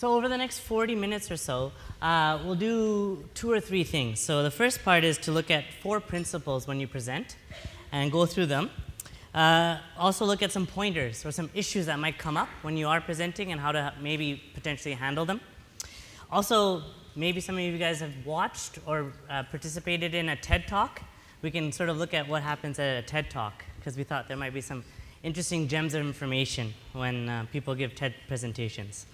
So over the next 40 minutes or so, we'll do 2 or 3 things. So the first part is to look at 4 principles when you present and go through them. Also look at some pointers or some issues that might come up when you are presenting and how to maybe potentially handle them. Also, maybe some of you guys have watched or participated in a TED Talk. We can sort of look at what happens at a TED Talk because we thought there might be some interesting gems of information when people give TED presentations.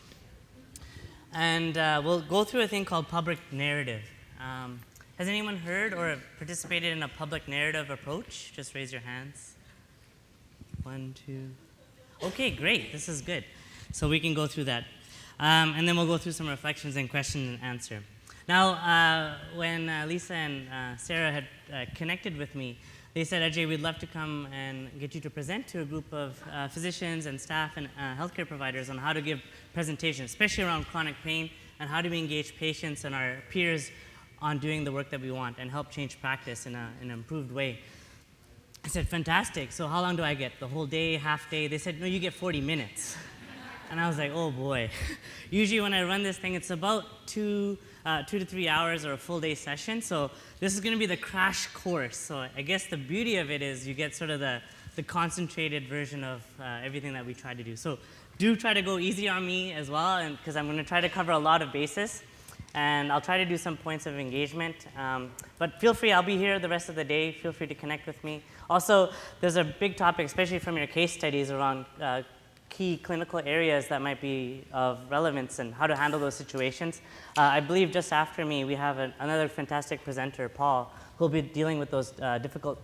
And we'll go through a thing called public narrative. Has anyone heard or participated in a public narrative approach? Just raise your hands. 1, 2. Okay, great. This is good. So we can go through that. And then we'll go through some reflections and question and answer. Now, when Lisa and Sarah had connected with me, they said, Ajay, we'd love to come and get you to present to a group of physicians and staff and healthcare providers on how to give presentations, especially around chronic pain, and how do we engage patients and our peers on doing the work that we want and help change practice in an improved way. I said, fantastic. So how long do I get? The whole day, half day? They said, no, you get 40 minutes. And I was like, oh boy. Usually when I run this thing, it's about 2 to 3 hours or a full day session. So this is going to be the crash course. So I guess the beauty of it is you get sort of the concentrated version of everything that we try to do. So do try to go easy on me as well, and because I'm going to try to cover a lot of bases. And I'll try to do some points of engagement. But feel free, I'll be here the rest of the day. Feel free to connect with me. Also, there's a big topic, especially from your case studies, around key clinical areas that might be of relevance and how to handle those situations. I believe just after me, we have another fantastic presenter, Paul, who will be dealing with those difficult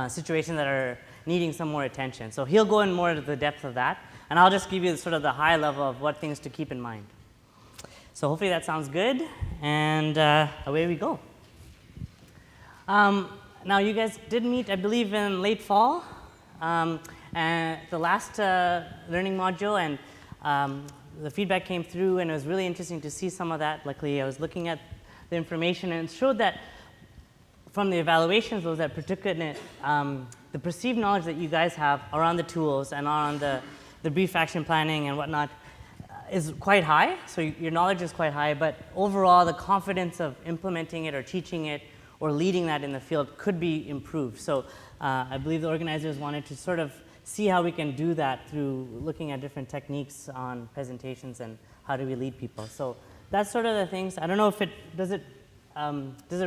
situations that are needing some more attention. So he'll go in more into the depth of that, and I'll just give you sort of the high level of what things to keep in mind. So hopefully that sounds good, and away we go. Now you guys did meet, I believe, in late fall. And the last learning module, and the feedback came through, and it was really interesting to see some of that. Luckily, I was looking at the information, and it showed that from the evaluations, was that particularly the perceived knowledge that you guys have around the tools and on the brief action planning and whatnot is quite high. So your knowledge is quite high, but overall, the confidence of implementing it or teaching it or leading that in the field could be improved. So I believe the organizers wanted to sort of see how we can do that through looking at different techniques on presentations and how do we lead people. So that's sort of the things. I don't know if does it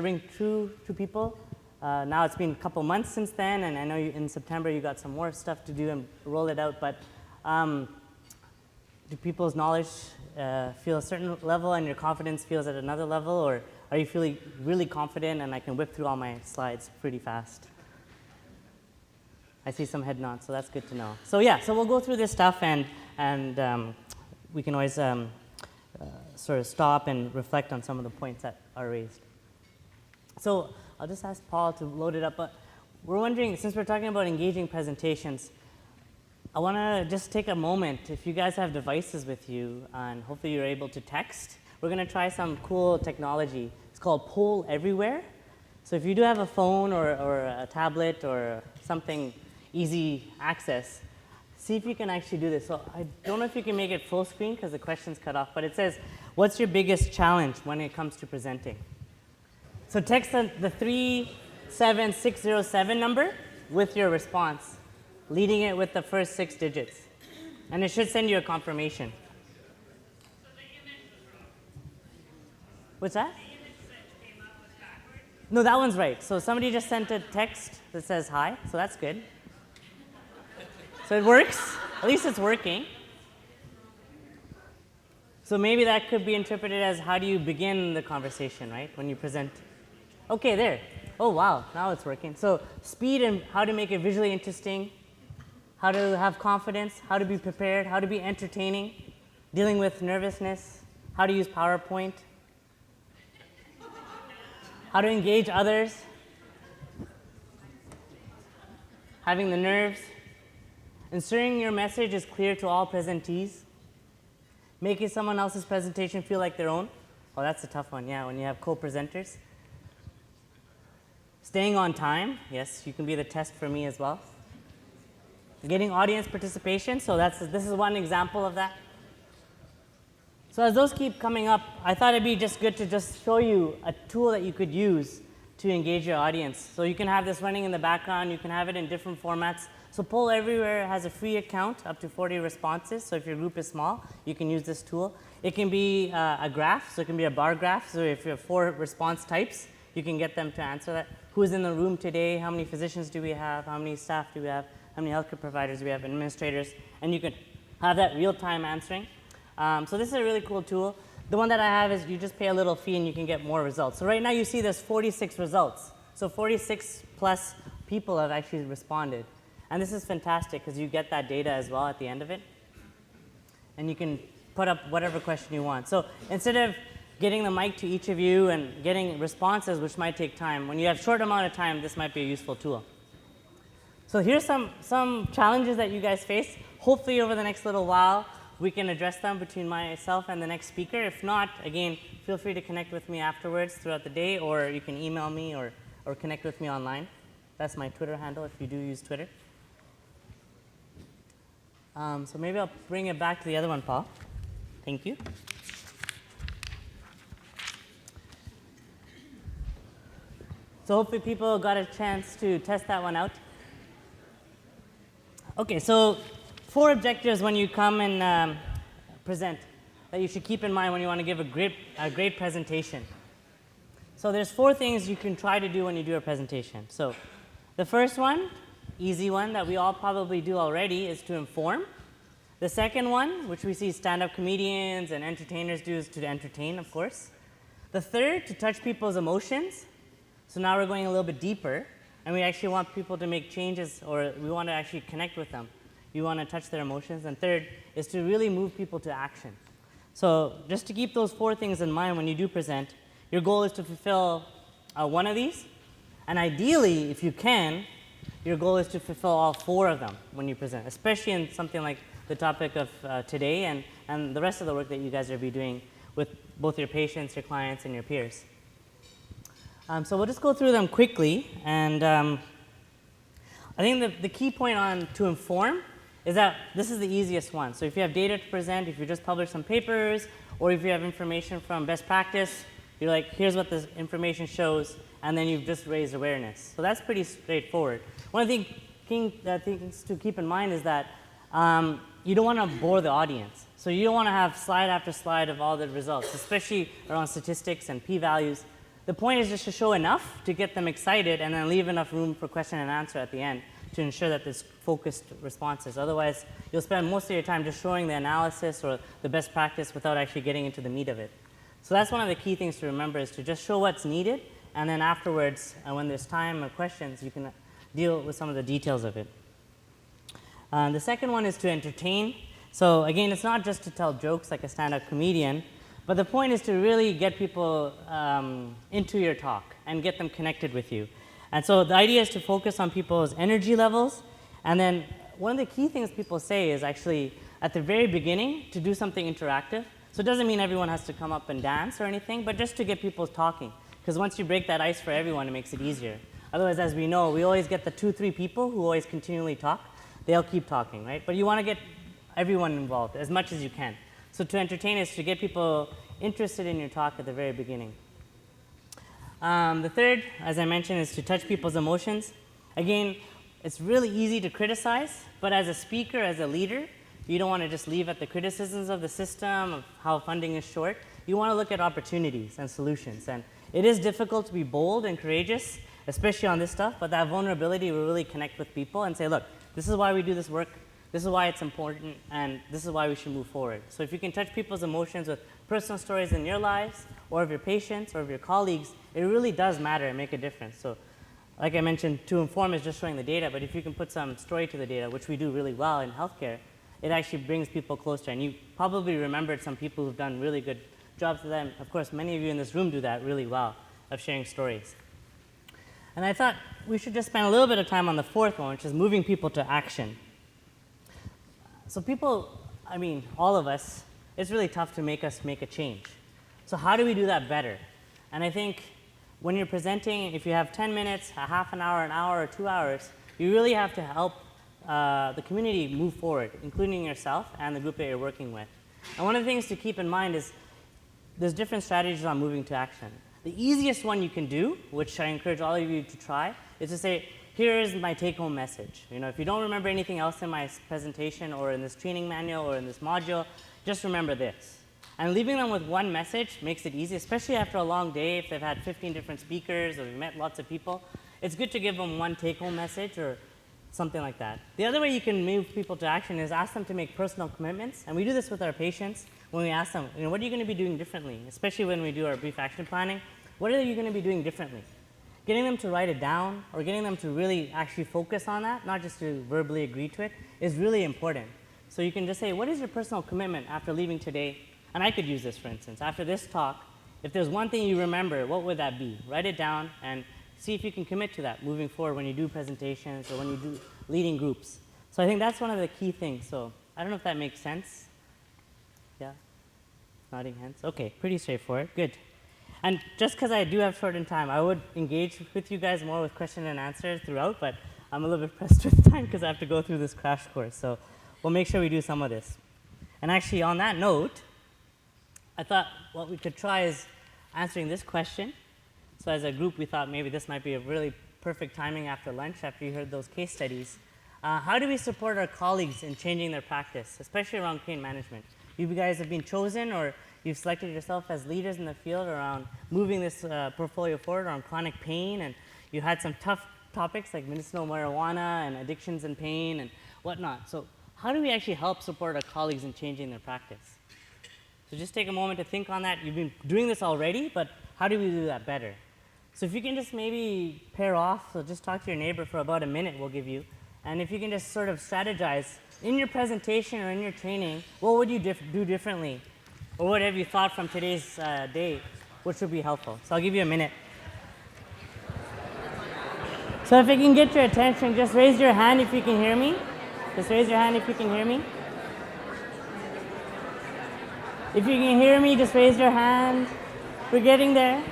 ring true to people? Now it's been a couple months since then, and I know in September you got some more stuff to do and roll it out, but do people's knowledge feel a certain level and your confidence feels at another level, or are you feeling really confident and I can whip through all my slides pretty fast? I see some head nods, so that's good to know. So yeah, so we'll go through this stuff, and we can always sort of stop and reflect on some of the points that are raised. So I'll just ask Paul to load it up, but we're wondering, since we're talking about engaging presentations, I want to just take a moment, if you guys have devices with you, and hopefully you're able to text, we're going to try some cool technology. It's called Poll Everywhere. So if you do have a phone or a tablet or something easy access, see if you can actually do this. So I don't know if you can make it full screen because the question's cut off, but it says, what's your biggest challenge when it comes to presenting? So text the 37607 number with your response, leading it with the first 6 digits. And it should send you a confirmation. So the image was wrong. What's that? The image that came up was backwards. No, that one's right. So somebody just sent a text that says hi, so that's good. So it works. At least it's working. So maybe that could be interpreted as how do you begin the conversation, right, when you present. Okay, there. Oh, wow, now it's working. So speed and how to make it visually interesting, how to have confidence, how to be prepared, how to be entertaining, dealing with nervousness, how to use PowerPoint, how to engage others, having the nerves, ensuring your message is clear to all presentees, making someone else's presentation feel like their own. Oh, that's a tough one, yeah, when you have co-presenters. Staying on time, yes, you can be the test for me as well. Getting audience participation, so this is one example of that. So as those keep coming up, I thought it'd be just good to just show you a tool that you could use to engage your audience. So you can have this running in the background. You can have it in different formats. So Poll Everywhere has a free account, up to 40 responses. So if your group is small, you can use this tool. It can be a graph, so it can be a bar graph. So if you have 4 response types, you can get them to answer that. Who's in the room today? How many physicians do we have? How many staff do we have? How many healthcare providers do we have? Administrators? And you can have that real-time answering. So this is a really cool tool. The one that I have is you just pay a little fee and you can get more results. So right now you see there's 46 results. So 46 plus people have actually responded. And this is fantastic because you get that data as well at the end of it. And you can put up whatever question you want. So instead of getting the mic to each of you and getting responses, which might take time, when you have short amount of time, this might be a useful tool. So here's some challenges that you guys face. Hopefully over the next little while, we can address them between myself and the next speaker. If not, again, feel free to connect with me afterwards throughout the day, or you can email me or connect with me online. That's my Twitter handle if you do use Twitter. So maybe I'll bring it back to the other one, Paul. Thank you. So hopefully people got a chance to test that one out. Okay, so 4 objectives when you come and present that you should keep in mind when you want to give a great presentation. So there's 4 things you can try to do when you do a presentation. So the first one, easy one that we all probably do already, is to inform. The second one, which we see stand-up comedians and entertainers do, is to entertain, of course. The third, to touch people's emotions. So now we're going a little bit deeper, and we actually want people to make changes, or we want to actually connect with them. You want to touch their emotions. And third is to really move people to action. So just to keep those 4 things in mind when you do present, your goal is to fulfill one of these. And ideally, if you can, your goal is to fulfill all 4 of them when you present, especially in something like the topic of today and the rest of the work that you guys are be doing with both your patients, your clients, and your peers. So we'll just go through them quickly. And I think the key point on to inform is that this is the easiest one. So if you have data to present, if you just publish some papers, or if you have information from best practice, you're like, here's what this information shows, and then you've just raised awareness. So that's pretty straightforward. One of the things to keep in mind is that you don't want to bore the audience. So you don't want to have slide after slide of all the results, especially around statistics and p-values. The point is just to show enough to get them excited and then leave enough room for question and answer at the end to ensure that there's focused responses. Otherwise, you'll spend most of your time just showing the analysis or the best practice without actually getting into the meat of it. So that's one of the key things to remember, is to just show what's needed, and then afterwards, when there's time or questions, you can deal with some of the details of it. The second one is to entertain. So again, it's not just to tell jokes like a stand-up comedian, but the point is to really get people into your talk and get them connected with you. And so the idea is to focus on people's energy levels. And then one of the key things people say is actually at the very beginning to do something interactive. So it doesn't mean everyone has to come up and dance or anything, but just to get people talking. Because once you break that ice for everyone, it makes it easier. Otherwise, as we know, we always get the 2-3 people who always continually talk. They'll keep talking, right? But you want to get everyone involved as much as you can. So to entertain is to get people interested in your talk at the very beginning. The third, as I mentioned, is to touch people's emotions. Again, it's really easy to criticize, but as a speaker, as a leader, you don't want to just leave at the criticisms of the system, of how funding is short. You want to look at opportunities and solutions. And it is difficult to be bold and courageous, especially on this stuff, but that vulnerability will really connect with people and say, look, this is why we do this work, this is why it's important, and this is why we should move forward. So if you can touch people's emotions with personal stories in your lives, or of your patients, or of your colleagues, it really does matter and make a difference. So like I mentioned, to inform is just showing the data, but if you can put some story to the data, which we do really well in healthcare, it actually brings people closer. And you probably remembered some people who've done really good jobs with them. Of course, many of you in this room do that really well, of sharing stories. And I thought we should just spend a little bit of time on the fourth one, which is moving people to action. So people, I mean, all of us, it's really tough to make us make a change. So how do we do that better? And I think when you're presenting, if you have 10 minutes, a half an hour, or 2 hours, you really have to help the community move forward, including yourself and the group that you're working with. And one of the things to keep in mind is there's different strategies on moving to action. The easiest one you can do, which I encourage all of you to try, is to say, here is my take-home message. If you don't remember anything else in my presentation or in this training manual or in this module, just remember this. And leaving them with one message makes it easy, especially after a long day, if they've had 15 different speakers or they've met lots of people. It's good to give them one take-home message or something like that. The other way you can move people to action is ask them to make personal commitments. And we do this with our patients when we ask them, what are you going to be doing differently? Especially when we do our brief action planning. What are you going to be doing differently? Getting them to write it down or getting them to really actually focus on that, not just to verbally agree to it, is really important. So you can just say, what is your personal commitment after leaving today? And I could use this, for instance. After this talk, if there's one thing you remember, what would that be? Write it down and see if you can commit to that moving forward when you do presentations or when you do leading groups. So I think that's one of the key things. So I don't know if that makes sense. Yeah? Nodding heads. Okay, pretty straightforward. Good. And just because I do have shortened time, I would engage with you guys more with question and answer throughout, but I'm a little bit pressed with time because I have to go through this crash course. So we'll make sure we do some of this. And actually, on that note, I thought what we could try is answering this question. So as a group, we thought maybe this might be a really perfect timing after lunch, after you heard those case studies. How do we support our colleagues in changing their practice, especially around pain management? You guys have been chosen or you've selected yourself as leaders in the field around moving this portfolio forward around chronic pain, and you had some tough topics like medicinal marijuana and addictions and pain and whatnot. So how do we actually help support our colleagues in changing their practice? So just take a moment to think on that. You've been doing this already, but how do we do that better? So if you can just maybe pair off, so just talk to your neighbor for about a minute we'll give you, and if you can just sort of strategize in your presentation or in your training, what would you do differently? Or what have you thought from today's day, which would be helpful? So I'll give you a minute. So if I can get your attention, just raise your hand if you can hear me. Just raise your hand if you can hear me. If you can hear me, just raise your hand. We're getting there.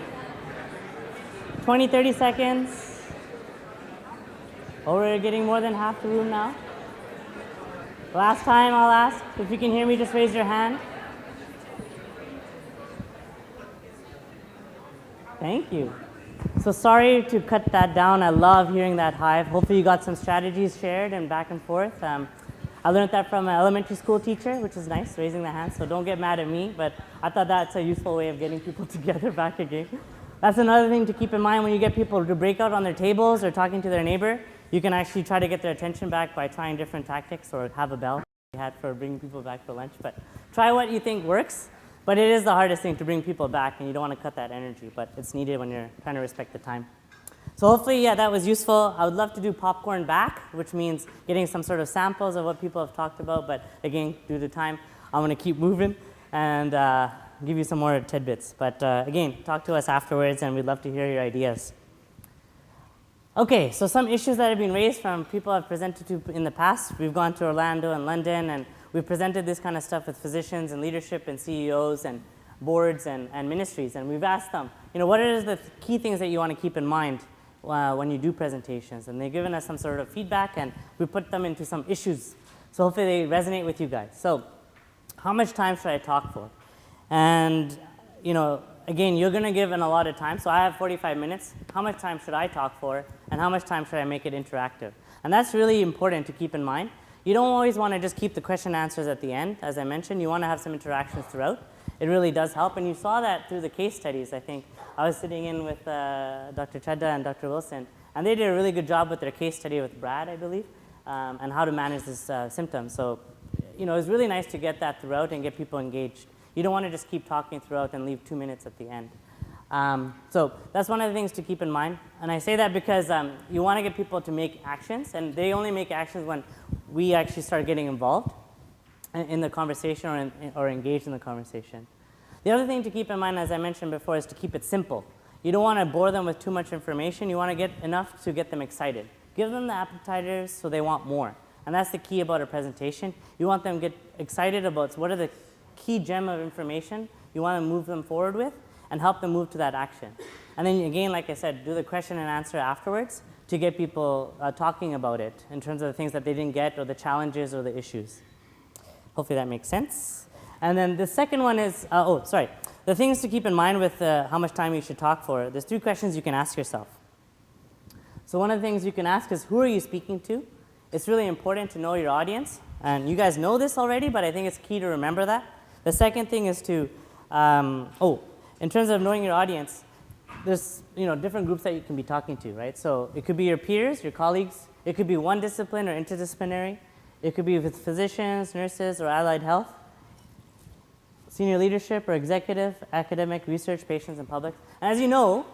20, 30 seconds. Oh, we're getting more than half the room now. Last time I'll ask, if you can hear me, just raise your hand. Thank you. So sorry to cut that down. I love hearing that hive. Hopefully you got some strategies shared and back and forth. I learned that from an elementary school teacher, which is nice, raising the hand. So don't get mad at me, but I thought that's a useful way of getting people together back again. That's another thing to keep in mind when you get people to break out on their tables or talking to their neighbor. You can actually try to get their attention back by trying different tactics or have a bell we had for bringing people back for lunch. But try what you think works. But it is the hardest thing to bring people back, and you don't want to cut that energy, but it's needed when you're trying to respect the time. So hopefully, yeah, that was useful. I would love to do popcorn back, which means getting some sort of samples of what people have talked about, but again, due to time, I'm going to keep moving and give you some more tidbits. But again, talk to us afterwards, and we'd love to hear your ideas. Okay, so some issues that have been raised from people I've presented to in the past. We've gone to Orlando and London, and we've presented this kind of stuff with physicians and leadership and CEOs and boards and ministries, and we've asked them, what are the key things that you want to keep in mind when you do presentations? And they've given us some sort of feedback, and we put them into some issues. So hopefully they resonate with you guys. So how much time should I talk for? And, again, you're going to give an allotted time. So I have 45 minutes. How much time should I talk for? And how much time should I make it interactive? And that's really important to keep in mind. You don't always want to just keep the question answers at the end. As I mentioned, you want to have some interactions throughout. It really does help. And you saw that through the case studies, I think. I was sitting in with Dr. Chadda and Dr. Wilson, and they did a really good job with their case study with Brad, I believe, and how to manage this symptom. So, it was really nice to get that throughout and get people engaged. You don't want to just keep talking throughout and leave 2 minutes at the end. So that's one of the things to keep in mind. And I say that because you want to get people to make actions, and they only make actions when we actually start getting involved in the conversation or engaged in the conversation. The other thing to keep in mind, as I mentioned before, is to keep it simple. You don't want to bore them with too much information. You want to get enough to get them excited. Give them the appetizers so they want more. And that's the key about a presentation. You want them to get excited about what are the key gem of information you want to move them forward with and help them move to that action. And then again, like I said, do the question and answer afterwards to get people talking about it in terms of the things that they didn't get or the challenges or the issues. Hopefully that makes sense. And then the second one is, the things to keep in mind with how much time you should talk for. There's 3 questions you can ask yourself. So one of the things you can ask is, who are you speaking to? It's really important to know your audience. And you guys know this already, but I think it's key to remember that. The second thing is to, in terms of knowing your audience, there's different groups that you can be talking to, right? So it could be your peers, your colleagues. It could be one discipline or interdisciplinary. It could be with physicians, nurses, or allied health. Senior leadership or executive, academic, research, patients, and public. And as you know,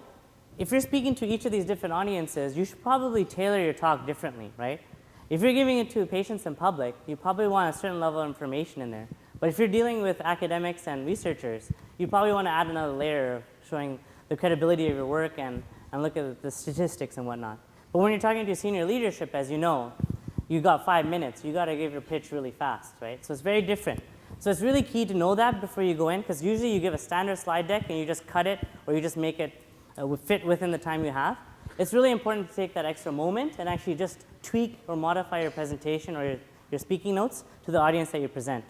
if you're speaking to each of these different audiences, you should probably tailor your talk differently, right? If you're giving it to patients and public, you probably want a certain level of information in there. But if you're dealing with academics and researchers, you probably want to add another layer of showing the credibility of your work and look at the statistics and whatnot. But when you're talking to senior leadership, as you know, you got 5 minutes. You got to give your pitch really fast, right? So it's very different. So it's really key to know that before you go in, because usually you give a standard slide deck and you just cut it or you just make it fit within the time you have. It's really important to take that extra moment and actually just tweak or modify your presentation or your speaking notes to the audience that you present.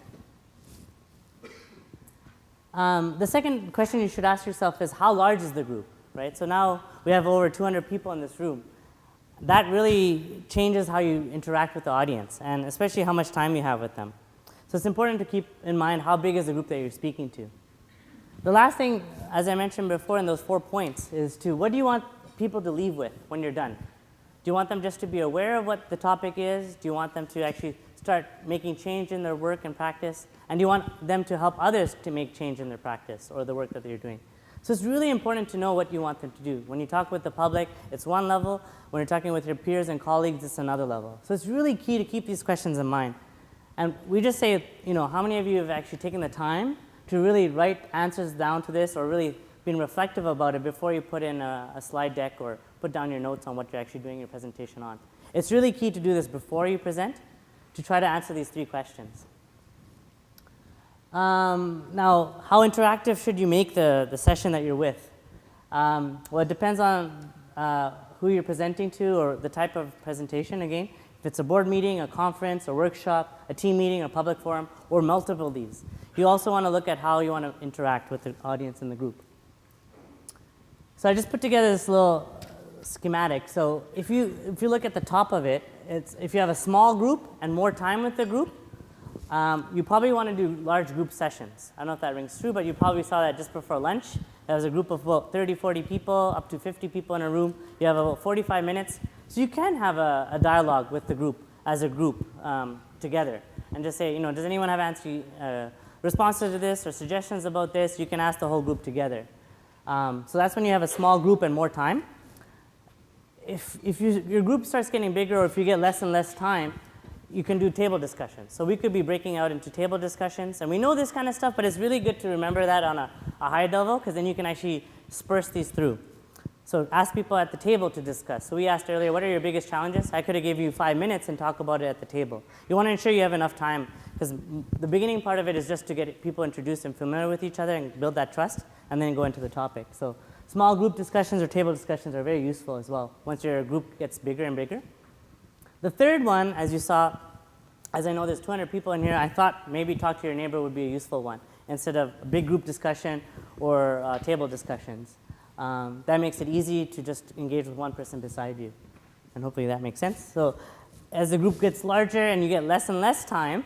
The second question you should ask yourself is, how large is the group, right? So now we have over 200 people in this room. That really changes how you interact with the audience, and especially how much time you have with them. So it's important to keep in mind how big is the group that you're speaking to. The last thing, as I mentioned before in those 4 points, is to what do you want people to leave with when you're done? Do you want them just to be aware of what the topic is? Do you want them to actually start making change in their work and practice? And do you want them to help others to make change in their practice or the work that they're doing? So it's really important to know what you want them to do. When you talk with the public, it's one level. When you're talking with your peers and colleagues, it's another level. So it's really key to keep these questions in mind. And we just say, how many of you have actually taken the time to really write answers down to this or really been reflective about it before you put in a slide deck or put down your notes on what you're actually doing your presentation on? It's really key to do this before you present to try to answer these 3 questions. Now, how interactive should you make the session that you're with? Well, it depends on who you're presenting to or the type of presentation, again. If it's a board meeting, a conference, a workshop, a team meeting, a public forum, or multiple of these. You also want to look at how you want to interact with the audience in the group. So I just put together this little schematic. So if you look at the top of it, if you have a small group and more time with the group, you probably want to do large group sessions. I don't know if that rings true, but you probably saw that just before lunch. There was a group of about 30, 40 people, up to 50 people in a room. You have about 45 minutes. So you can have a dialogue with the group as a group together and just say, does anyone have responses to this or suggestions about this? You can ask the whole group together. So that's when you have a small group and more time. If your group starts getting bigger or if you get less and less time, you can do table discussions. So we could be breaking out into table discussions. And we know this kind of stuff, but it's really good to remember that on a high level because then you can actually disperse these through. So ask people at the table to discuss. So we asked earlier, what are your biggest challenges? I could have gave you 5 minutes and talk about it at the table. You want to ensure you have enough time because the beginning part of it is just to get people introduced and familiar with each other and build that trust and then go into the topic. So small group discussions or table discussions are very useful as well once your group gets bigger and bigger. The third one, as you saw, as I know there's 200 people in here, I thought maybe talk to your neighbor would be a useful one instead of a big group discussion or table discussions. That makes it easy to just engage with one person beside you. And hopefully that makes sense. So as the group gets larger and you get less and less time,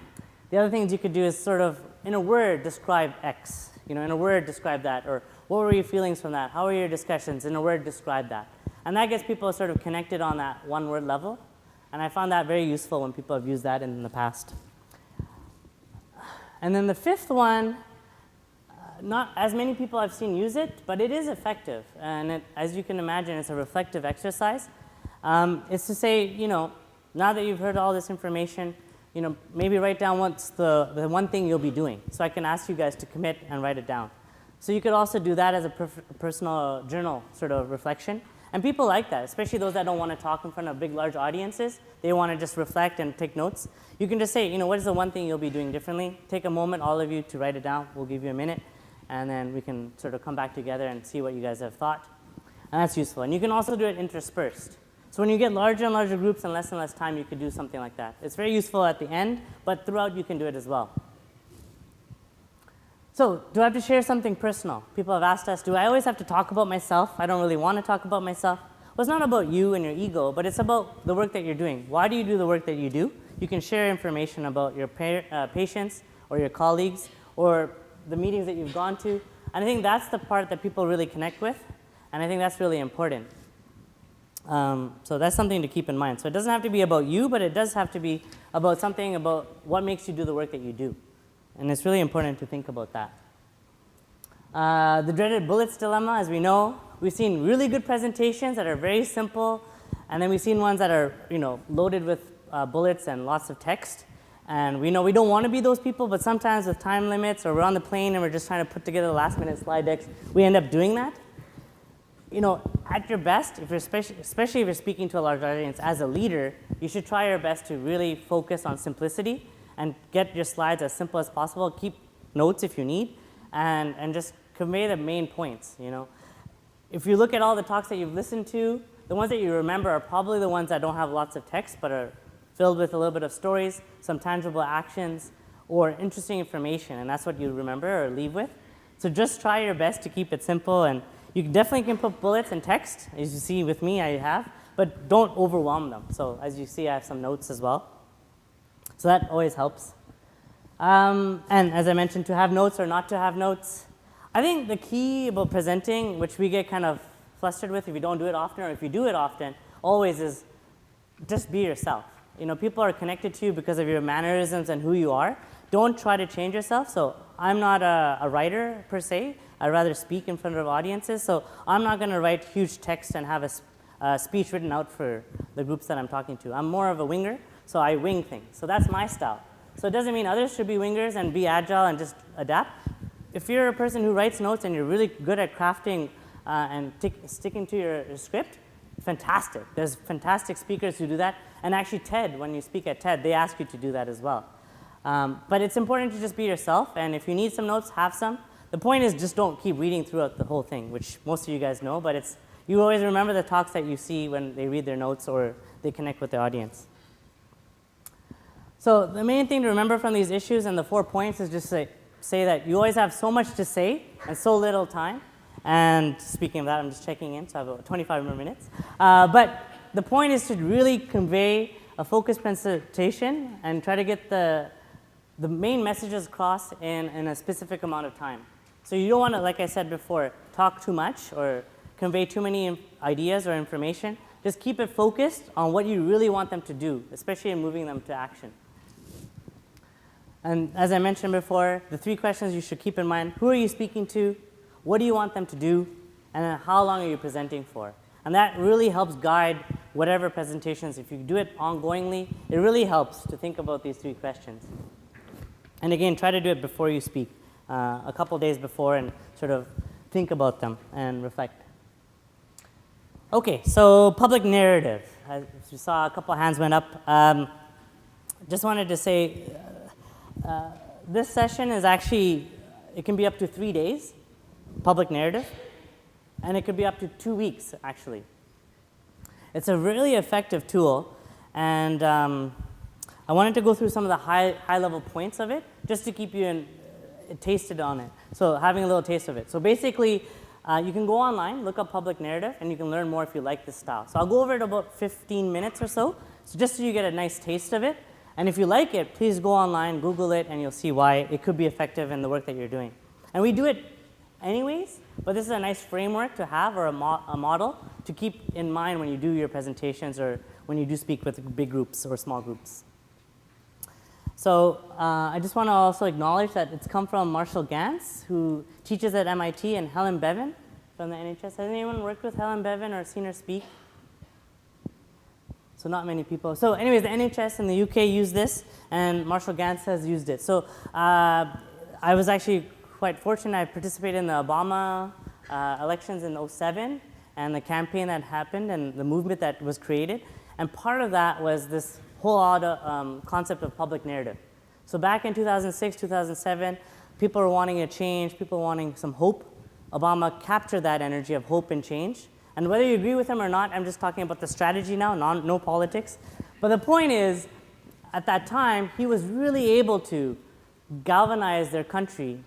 the other things you could do is sort of, in a word, describe X. In a word, describe that. Or what were your feelings from that? How were your discussions? In a word, describe that. And that gets people sort of connected on that one-word level. And I found that very useful when people have used that in the past. And then the fifth one, not as many people I've seen use it, but it is effective. And as you can imagine, it's a reflective exercise. It's to say, now that you've heard all this information, maybe write down what's the one thing you'll be doing. So I can ask you guys to commit and write it down. So you could also do that as a personal journal sort of reflection. And people like that, especially those that don't want to talk in front of big, large audiences. They want to just reflect and take notes. You can just say, what is the one thing you'll be doing differently? Take a moment, all of you, to write it down. We'll give you a minute. And then we can sort of come back together and see what you guys have thought. And that's useful. And you can also do it interspersed. So when you get larger and larger groups and less time, you could do something like that. It's very useful at the end, but throughout you can do it as well. So, do I have to share something personal? People have asked us, do I always have to talk about myself? I don't really want to talk about myself. Well, it's not about you and your ego, but it's about the work that you're doing. Why do you do the work that you do? You can share information about your patients or your colleagues or the meetings that you've gone to. And I think that's the part that people really connect with, and I think that's really important. So that's something to keep in mind. So it doesn't have to be about you, but it does have to be about something about what makes you do the work that you do. And it's really important to think about that. The dreaded bullets dilemma, as we know, we've seen really good presentations that are very simple, and then we've seen ones that are loaded with bullets and lots of text. And we know we don't want to be those people, but sometimes with time limits or we're on the plane and we're just trying to put together the last minute slide decks, we end up doing that. At your best, if you're especially if you're speaking to a large audience as a leader, you should try your best to really focus on simplicity and get your slides as simple as possible. Keep notes if you need, and just convey the main points. If you look at all the talks that you've listened to, the ones that you remember are probably the ones that don't have lots of text, but are filled with a little bit of stories, some tangible actions, or interesting information, and that's what you remember or leave with. So just try your best to keep it simple, and you definitely can put bullets and text. As you see with me, I have, but don't overwhelm them. So as you see, I have some notes as well. So that always helps. And as I mentioned, to have notes or not to have notes. I think the key about presenting, which we get kind of flustered with if you don't do it often, or if you do it often, always is just be yourself. People are connected to you because of your mannerisms and who you are. Don't try to change yourself. So I'm not a writer per se. I rather speak in front of audiences. So I'm not going to write huge text and have a speech written out for the groups that I'm talking to. I'm more of a winger, so I wing things. So that's my style. So it doesn't mean others should be wingers and be agile and just adapt. If you're a person who writes notes and you're really good at crafting and sticking to your script, fantastic. There's fantastic speakers who do that. And actually TED, when you speak at TED, they ask you to do that as well. But it's important to just be yourself, and if you need some notes, have some. The point is just don't keep reading throughout the whole thing, which most of you guys know, but you always remember the talks that you see when they read their notes or they connect with their audience. So the main thing to remember from these issues and the 4 points is just say that you always have so much to say and so little time. And speaking of that, I'm just checking in, so I have about 25 more minutes. But the point is to really convey a focused presentation and try to get the main messages across in a specific amount of time. So you don't want to, like I said before, talk too much or convey too many ideas or information. Just keep it focused on what you really want them to do, especially in moving them to action. And as I mentioned before, the 3 questions you should keep in mind: who are you speaking to? What do you want them to do? And then how long are you presenting for? And that really helps guide whatever presentations. If you do it ongoingly, it really helps to think about these 3 questions. And again, try to do it before you speak, a couple days before, and sort of think about them and reflect. Okay, so public narrative. As you saw, a couple hands went up. Just wanted to say, this session is actually, it can be up to 3 days, public narrative, and it could be up to 2 weeks, actually. It's a really effective tool, and I wanted to go through some of the high-level points of it, just to keep you tasted on it, so having a little taste of it. So basically, you can go online, look up public narrative, and you can learn more if you like this style. So I'll go over it about 15 minutes or so just so you get a nice taste of it. And if you like it, please go online, Google it, and you'll see why it could be effective in the work that you're doing. And we do it anyways, but this is a nice framework to have, or a model to keep in mind when you do your presentations or when you do speak with big groups or small groups. So I just want to also acknowledge that it's come from Marshall Gantz, who teaches at MIT, and Helen Bevan from the NHS. Has anyone worked with Helen Bevan or seen her speak? So not many people. So anyways, the NHS in the UK used this, and Marshall Gantz has used it. So I was actually quite fortunate. I participated in the Obama elections in 2007, and the campaign that happened and the movement that was created. And part of that was this whole concept of public narrative. So back in 2006, 2007, people were wanting a change, people were wanting some hope. Obama captured that energy of hope and change. And whether you agree with him or not, I'm just talking about the strategy now, no politics. But the point is, at that time, he was really able to galvanize their country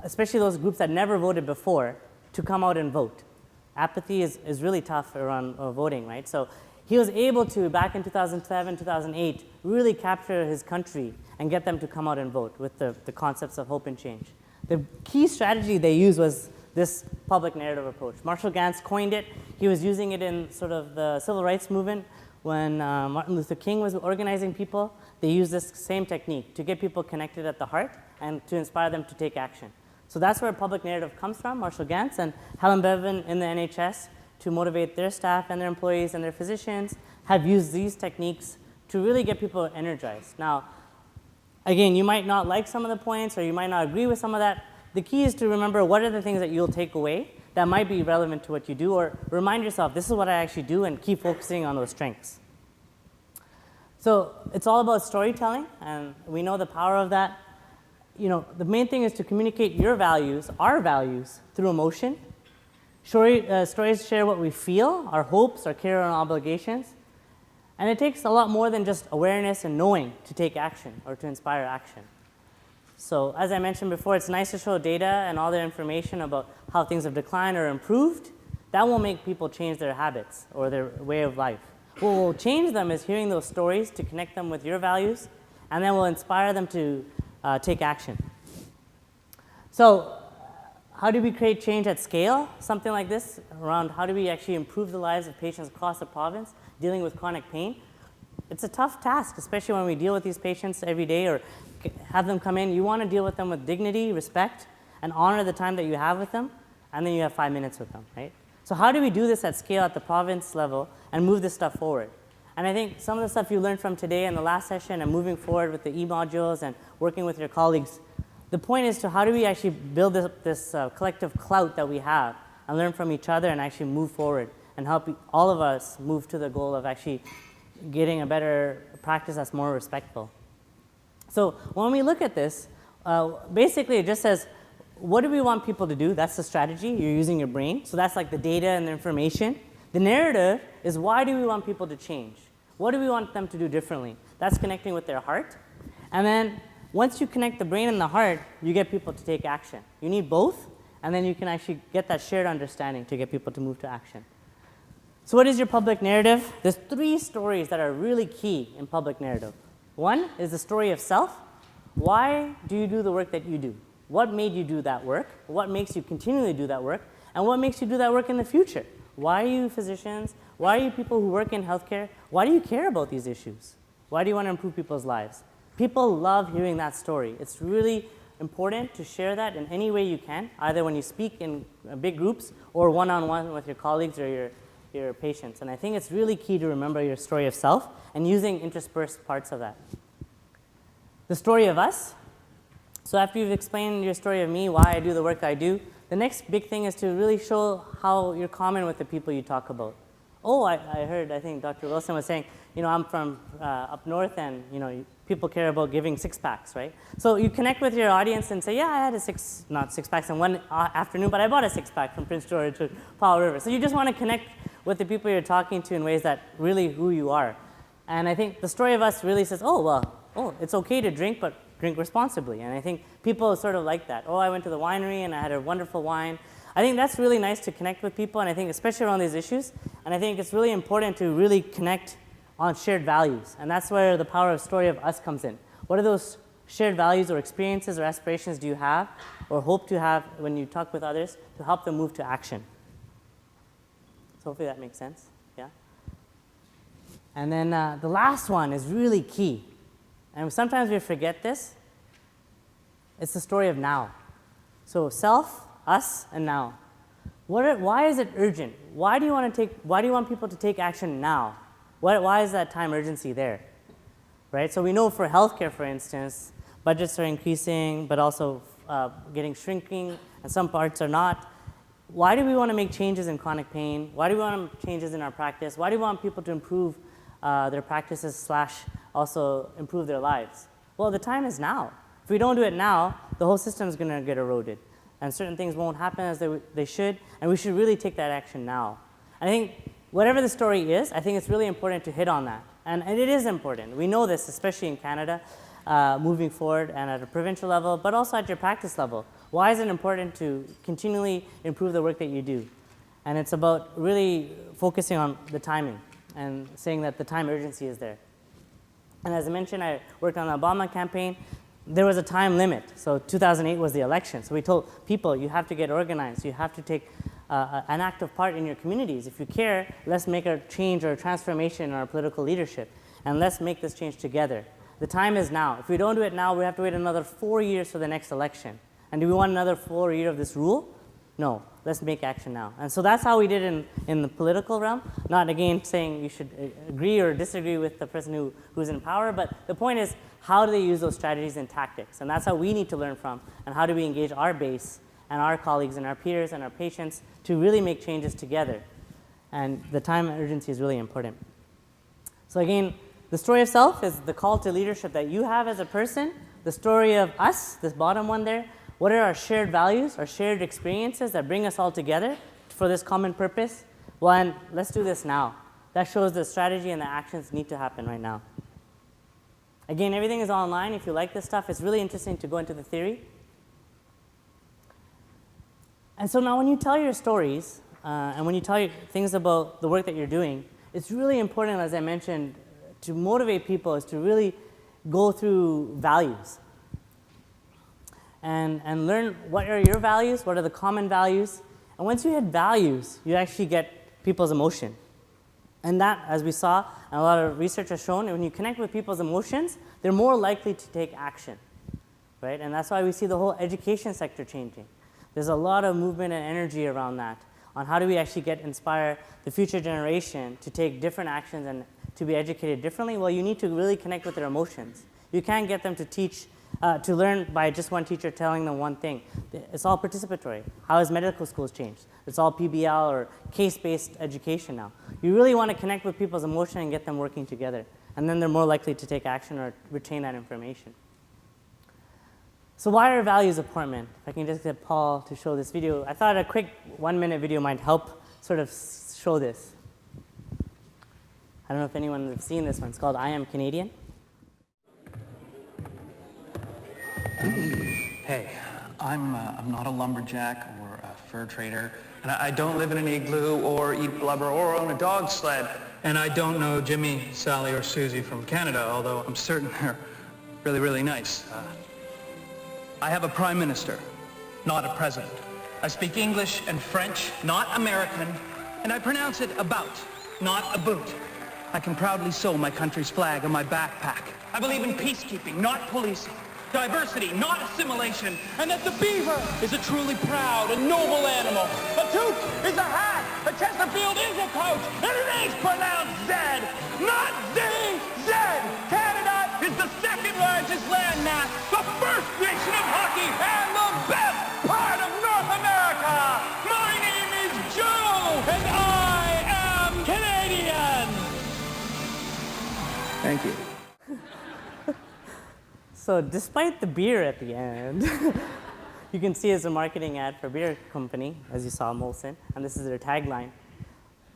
especially those groups that never voted before, to come out and vote. Apathy is really tough around voting, right? So he was able to, back in 2007, 2008, really capture his country and get them to come out and vote with the concepts of hope and change. The key strategy they used was this public narrative approach. Marshall Gantz coined it. He was using it in sort of the civil rights movement when Martin Luther King was organizing people. They used this same technique to get people connected at the heart and to inspire them to take action. So that's where public narrative comes from. Marshall Gantz and Helen Bevan in the NHS, to motivate their staff and their employees and their physicians, have used these techniques to really get people energized. Now, again, you might not like some of the points or you might not agree with some of that. The key is to remember what are the things that you'll take away that might be relevant to what you do, or remind yourself, this is what I actually do, and keep focusing on those strengths. So it's all about storytelling, and we know the power of that. You know, the main thing is to communicate your values, our values, through emotion. Stories share what we feel, our hopes, our care, and obligations. And it takes a lot more than just awareness and knowing to take action or to inspire action. So as I mentioned before, it's nice to show data and all their information about how things have declined or improved. That won't make people change their habits or their way of life. What will change them is hearing those stories to connect them with your values, and then will inspire them to take action. So how do we create change at scale? Something like this, around how do we actually improve the lives of patients across the province dealing with chronic pain? It's a tough task, especially when we deal with these patients every day or have them come in. You want to deal with them with dignity, respect, and honor the time that you have with them, and then you have 5 minutes with them, right? So how do we do this at scale at the province level and move this stuff forward? And I think some of the stuff you learned from today and the last session and moving forward with the e-modules and working with your colleagues, the point is to how do we actually build this collective clout that we have and learn from each other and actually move forward and help all of us move to the goal of actually getting a better practice that's more respectful. So when we look at this, basically it just says, what do we want people to do? That's the strategy. You're using your brain. So that's like the data and the information. The narrative is, why do we want people to change? What do we want them to do differently? That's connecting with their heart. And then once you connect the brain and the heart, you get people to take action. You need both, and then you can actually get that shared understanding to get people to move to action. So what is your public narrative? There's 3 stories that are really key in public narrative. One is the story of self. Why do you do the work that you do? What made you do that work? What makes you continually do that work? And what makes you do that work in the future? Why are you physicians? Why are you people who work in healthcare? Why do you care about these issues? Why do you want to improve people's lives? People love hearing that story. It's really important to share that in any way you can, either when you speak in big groups or one-on-one with your colleagues or your patients. And I think it's really key to remember your story of self and using interspersed parts of that. The story of us. So after you've explained your story of me, why I do the work I do, the next big thing is to really show how you're common with the people you talk about. Oh, I heard, I think Dr. Wilson was saying, you know, I'm from up north, and, you know, people care about giving 6-packs, right? So you connect with your audience and say, yeah, I had not 6-packs in one afternoon, but I bought a 6-pack from Prince George to Powell River. So you just want to connect with the people you're talking to in ways that really who you are. And I think the story of us really says, it's okay to drink, but drink responsibly. And I think people sort of like that. Oh, I went to the winery and I had a wonderful wine. I think that's really nice to connect with people, and I think especially around these issues. And I think it's really important to really connect on shared values. And that's where the power of story of us comes in. What are those shared values or experiences or aspirations do you have or hope to have when you talk with others to help them move to action? So hopefully that makes sense. Yeah. And then the last one is really key. And sometimes we forget this. It's the story of now. So self, us, and now. Why is it urgent? Why do you want people to take action now? Why is that time urgency there? Right? So we know for healthcare, for instance, budgets are increasing, but also getting shrinking, and some parts are not. Why do we want to make changes in chronic pain? Why do we want changes in our practice? Why do we want people to improve their practices / also improve their lives? Well, the time is now. If we don't do it now, the whole system is going to get eroded, and certain things won't happen as they should, and we should really take that action now. And I think whatever the story is, I think it's really important to hit on that, and it is important. We know this, especially in Canada, moving forward and at a provincial level, but also at your practice level. Why is it important to continually improve the work that you do? And it's about really focusing on the timing and saying that the time urgency is there. And as I mentioned, I worked on the Obama campaign. There was a time limit. So 2008 was the election. So we told people, you have to get organized. You have to take an active part in your communities. If you care, let's make a change or a transformation in our political leadership. And let's make this change together. The time is now. If we don't do it now, we have to wait another 4 years for the next election. And do we want another 4 years of this rule? No. Let's make action now. And so that's how we did in the political realm. Not, again, saying you should agree or disagree with the person who's in power, but the point is, how do they use those strategies and tactics? And that's how we need to learn from, and how do we engage our base and our colleagues and our peers and our patients to really make changes together. And the time urgency is really important. So again, the story of self is the call to leadership that you have as a person. The story of us, this bottom one there, what are our shared values, our shared experiences that bring us all together for this common purpose? Well, and let's do this now. That shows the strategy and the actions need to happen right now. Again, everything is online. If you like this stuff, it's really interesting to go into the theory. And so now when you tell your stories, and when you tell things about the work that you're doing, it's really important, as I mentioned, to motivate people is to really go through values. And learn what are your values, what are the common values. And once you hit values, you actually get people's emotion. And that, as we saw, and a lot of research has shown, when you connect with people's emotions, they're more likely to take action, right? And that's why we see the whole education sector changing. There's a lot of movement and energy around that, on how do we actually inspire the future generation to take different actions and to be educated differently. Well, you need to really connect with their emotions. You can't get them to teach to learn by just one teacher telling them one thing. It's all participatory. How has medical schools changed? It's all PBL or case-based education now. You really want to connect with people's emotion and get them working together. And then they're more likely to take action or retain that information. So why are values important? If I can just get Paul to show this video. I thought a quick 1-minute video might help sort of show this. I don't know if anyone has seen this one. It's called I Am Canadian. Hey, I'm not a lumberjack or a fur trader, and I don't live in an igloo or eat blubber or own a dog sled, and I don't know Jimmy, Sally, or Susie from Canada, although I'm certain they're really, really nice. I have a prime minister, not a president. I speak English and French, not American, and I pronounce it about, not a boot. I can proudly sew my country's flag on my backpack. I believe in peacekeeping, not policing. Diversity, not assimilation, and that the beaver is a truly proud and noble animal. A toque is a hat, a Chesterfield is a coat, and it is pronounced Z, not Z. Canada is the second largest landmass, the first nation of hockey, and the best part of North America. My name is Joe, and I am Canadian. Thank you. So despite the beer at the end, you can see it's a marketing ad for a beer company, as you saw, Molson, and this is their tagline.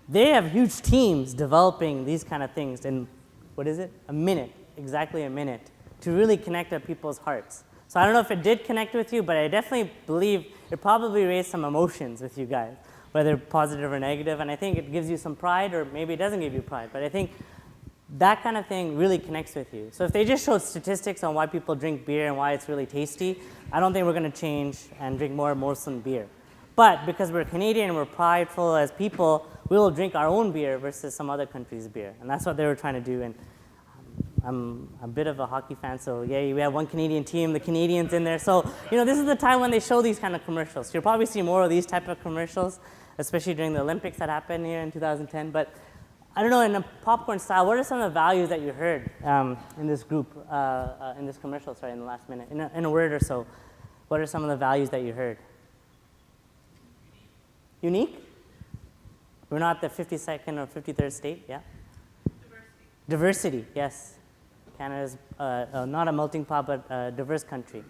They have huge teams developing these kind of things in, what is it? A minute, exactly a minute, to really connect at people's hearts. So I don't know if it did connect with you, but I definitely believe it probably raised some emotions with you guys, whether positive or negative, and I think it gives you some pride, or maybe it doesn't give you pride, but I think that kind of thing really connects with you. So if they just showed statistics on why people drink beer and why it's really tasty, I don't think we're going to change and drink more Molson beer. But because we're Canadian and we're prideful as people, we will drink our own beer versus some other country's beer. And that's what they were trying to do. And I'm a bit of a hockey fan, so yeah, we have one Canadian team, the Canadians in there. So, this is the time when they show these kind of commercials. So you'll probably see more of these type of commercials, especially during the Olympics that happened here in 2010. But I don't know, in a popcorn style, what are some of the values that you heard in this group, in this commercial, in the last minute? In a word or so, what are some of the values that you heard? Unique? We're not the 52nd or 53rd state, yeah? Diversity, yes. Canada's not a melting pot, but a diverse country.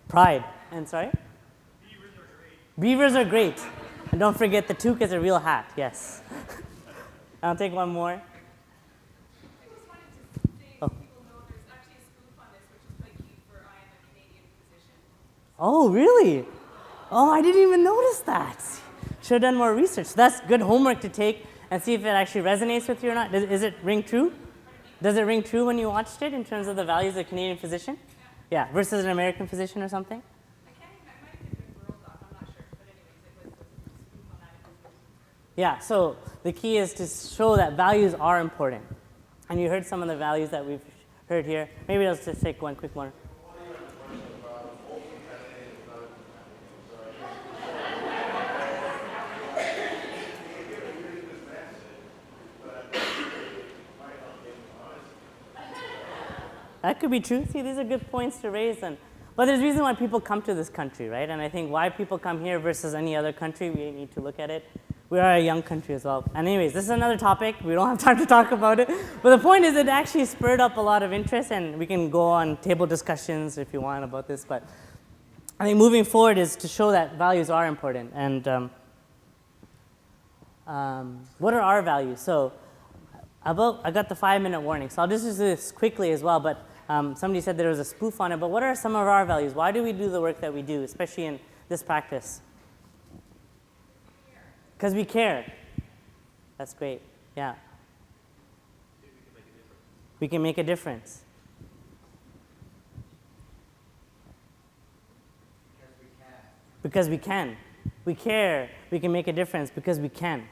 Pride. And sorry? Beavers are great. Beavers are great. And don't forget, the toque is a real hat, yes. I'll take one more. I just wanted to say, people know there's actually a scoop on this, which is quite cute for I Am a Canadian Oh, really? Oh, I didn't even notice that. Should have done more research. So that's good homework to take and see if it actually resonates with you or not. Is it ring true? Does it ring true when you watched it in terms of the values of a Canadian physician? Yeah, versus an American physician or something? Yeah, so the key is to show that values are important. And you heard some of the values that we've heard here. Maybe let's just take one quick one. That could be true. See, these are good points to raise. But there's a reason why people come to this country, right? And I think why people come here versus any other country, we need to look at it. We are a young country as well. And anyways, this is another topic. We don't have time to talk about it. But the point is it actually spurred up a lot of interest, and we can go on table discussions if you want about this. But I think moving forward is to show that values are important. And what are our values? So I got the 5-minute warning. So I'll just do this quickly as well. But somebody said there was a spoof on it. But what are some of our values? Why do we do the work that we do, especially in this practice? Because we care. That's great. Yeah. We can make a difference. Because we can. We care. We can make a difference because we can.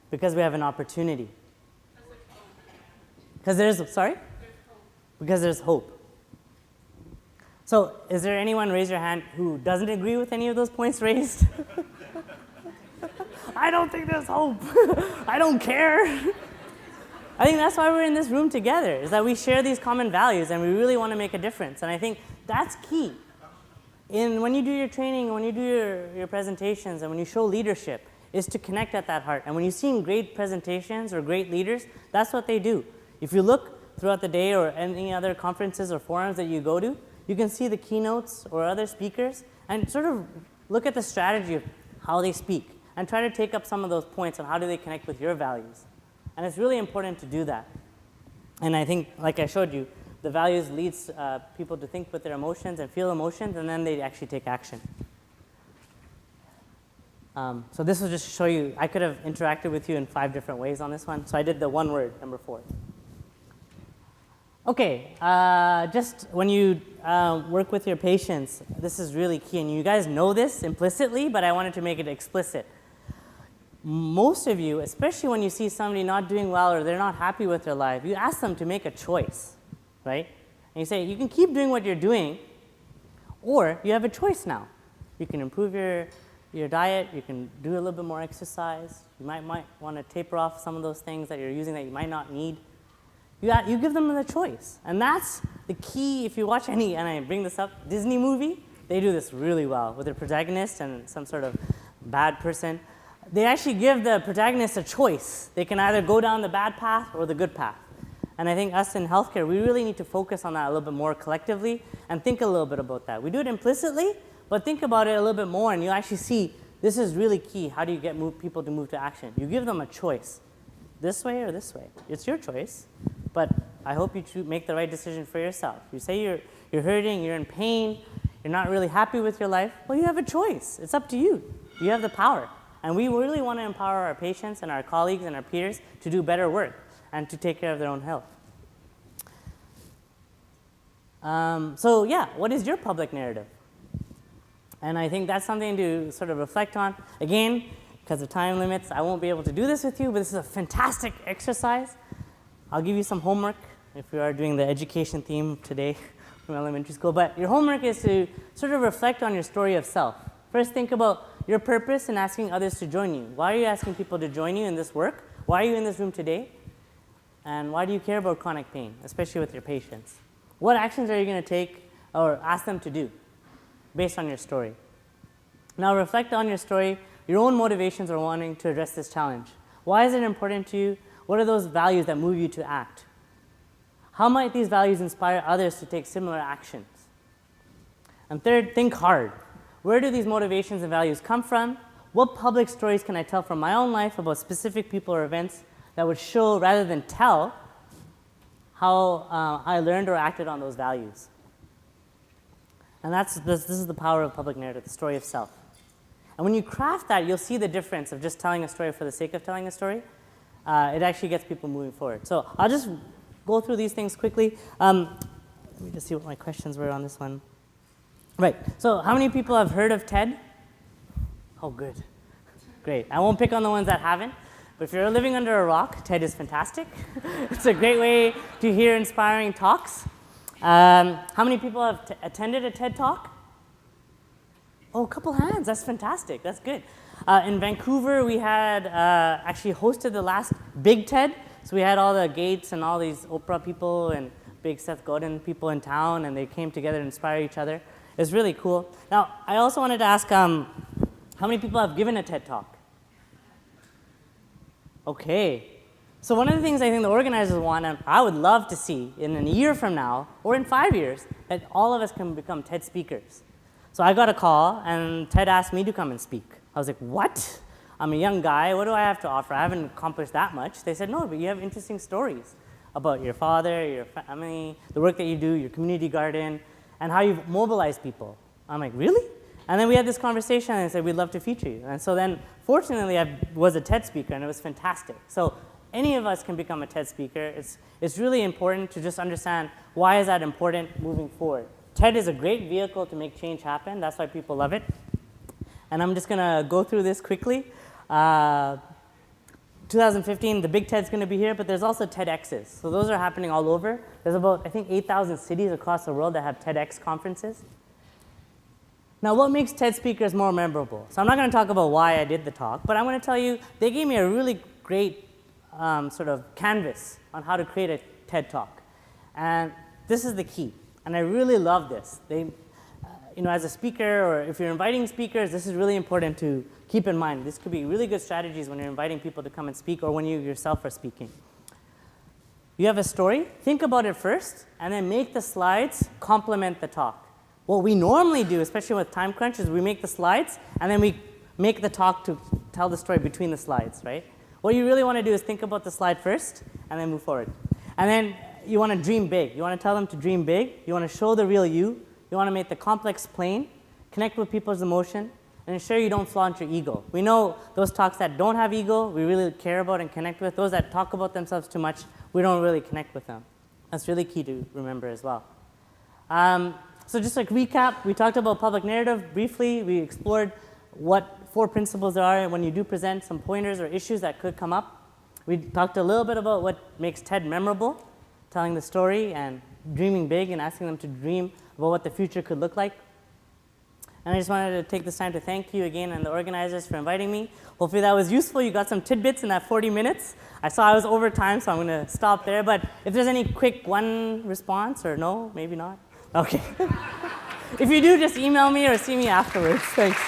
Because we have an opportunity. Because there's, sorry? Because there's hope. So is there anyone, raise your hand, who doesn't agree with any of those points raised? I don't think there's hope. I don't care. I think that's why we're in this room together, is that we share these common values and we really want to make a difference. And I think that's key. When you do your training, when you do your presentations, and when you show leadership, is to connect at that heart. And when you've seen great presentations or great leaders, that's what they do. If you look throughout the day or any other conferences or forums that you go to, you can see the keynotes or other speakers and sort of look at the strategy of how they speak and try to take up some of those points on how do they connect with your values. And it's really important to do that. And I think, like I showed you, the values leads people to think with their emotions and feel emotions, and then they actually take action. So this will just show you, I could have interacted with you in 5 different ways on this one. So I did the one word, number 4. Okay, just when you work with your patients, this is really key. And you guys know this implicitly, but I wanted to make it explicit. Most of you, especially when you see somebody not doing well or they're not happy with their life, you ask them to make a choice, right? And you say, you can keep doing what you're doing, or you have a choice now. You can improve your diet, you can do a little bit more exercise, you might want to taper off some of those things that you're using that you might not need. You give them the choice. And that's the key. If you watch any, and I bring this up, Disney movie, they do this really well with their protagonist and some sort of bad person. They actually give the protagonist a choice. They can either go down the bad path or the good path. And I think us in healthcare, we really need to focus on that a little bit more collectively and think a little bit about that. We do it implicitly, but think about it a little bit more and you actually see this is really key. How do you get people to move to action? You give them a choice, this way or this way. It's your choice, but I hope you make the right decision for yourself. You say you're hurting, you're in pain, you're not really happy with your life, well, you have a choice. It's up to you. You have the power. And we really want to empower our patients and our colleagues and our peers to do better work and to take care of their own health. So yeah, what is your public narrative? And I think that's something to sort of reflect on. Again, because of time limits, I won't be able to do this with you, but this is a fantastic exercise. I'll give you some homework if we are doing the education theme today from elementary school. But your homework is to sort of reflect on your story of self. First, think about your purpose in asking others to join you. Why are you asking people to join you in this work? Why are you in this room today? And why do you care about chronic pain, especially with your patients? What actions are you going to take or ask them to do based on your story? Now reflect on your story, your own motivations for wanting to address this challenge. Why is it important to you? What are those values that move you to act? How might these values inspire others to take similar actions? And third, think hard. Where do these motivations and values come from? What public stories can I tell from my own life about specific people or events that would show, rather than tell, how I learned or acted on those values? And this is the power of public narrative, the story of self. And when you craft that, you'll see the difference of just telling a story for the sake of telling a story. It actually gets people moving forward. So I'll just go through these things quickly. Let me just see what my questions were on this one. Right, so how many people have heard of TED? Oh, good. Great. I won't pick on the ones that haven't, but if you're living under a rock, TED is fantastic. It's a great way to hear inspiring talks. How many people have attended a TED Talk? Oh, a couple hands. That's fantastic. That's good. In Vancouver, we had actually hosted the last big TED. So we had all the Gates and all these Oprah people and big Seth Godin people in town, and they came together to inspire each other. It was really cool. Now, I also wanted to ask, how many people have given a TED Talk? Okay. So one of the things I think the organizers want, and I would love to see in a year from now, or in 5 years, that all of us can become TED speakers. So I got a call, and TED asked me to come and speak. I was like, what? I'm a young guy. What do I have to offer? I haven't accomplished that much. They said, no, but you have interesting stories about your father, your family, the work that you do, your community garden, and how you've mobilized people. I'm like, really? And then we had this conversation, and they said, we'd love to feature you. And so then, fortunately, I was a TED speaker, and it was fantastic. So any of us can become a TED speaker. It's really important to just understand why is that important moving forward. TED is a great vehicle to make change happen. That's why people love it. And I'm just going to go through this quickly. 2015, the big TED's going to be here, but there's also TEDx's. So those are happening all over. There's about, I think, 8,000 cities across the world that have TEDx conferences. Now, what makes TED speakers more memorable? So I'm not going to talk about why I did the talk, but I'm going to tell you they gave me a really great sort of canvas on how to create a TED talk. And this is the key. And I really love this. As a speaker, or if you're inviting speakers, this is really important to keep in mind. This could be really good strategies when you're inviting people to come and speak, or when you yourself are speaking. You have a story, think about it first, and then make the slides complement the talk. What we normally do, especially with time crunch, is we make the slides, and then we make the talk to tell the story between the slides, right? What you really want to do is think about the slide first, and then move forward. And then you want to dream big. You want to tell them to dream big. You want to show the real you. You want to make the complex plain, connect with people's emotion, and ensure you don't flaunt your ego. We know those talks that don't have ego, we really care about and connect with. Those that talk about themselves too much, we don't really connect with them. That's really key to remember as well. So just like recap, we talked about public narrative briefly. We explored what 4 principles there are when you do present, some pointers or issues that could come up. We talked a little bit about what makes TED memorable, telling the story and dreaming big and asking them to dream about what the future could look like. And I just wanted to take this time to thank you again and the organizers for inviting me. Hopefully that was useful. You got some tidbits in that 40 minutes. I saw I was over time, so I'm going to stop there. But if there's any quick one response, or no, maybe not. Okay. If you do, just email me or see me afterwards. Thanks.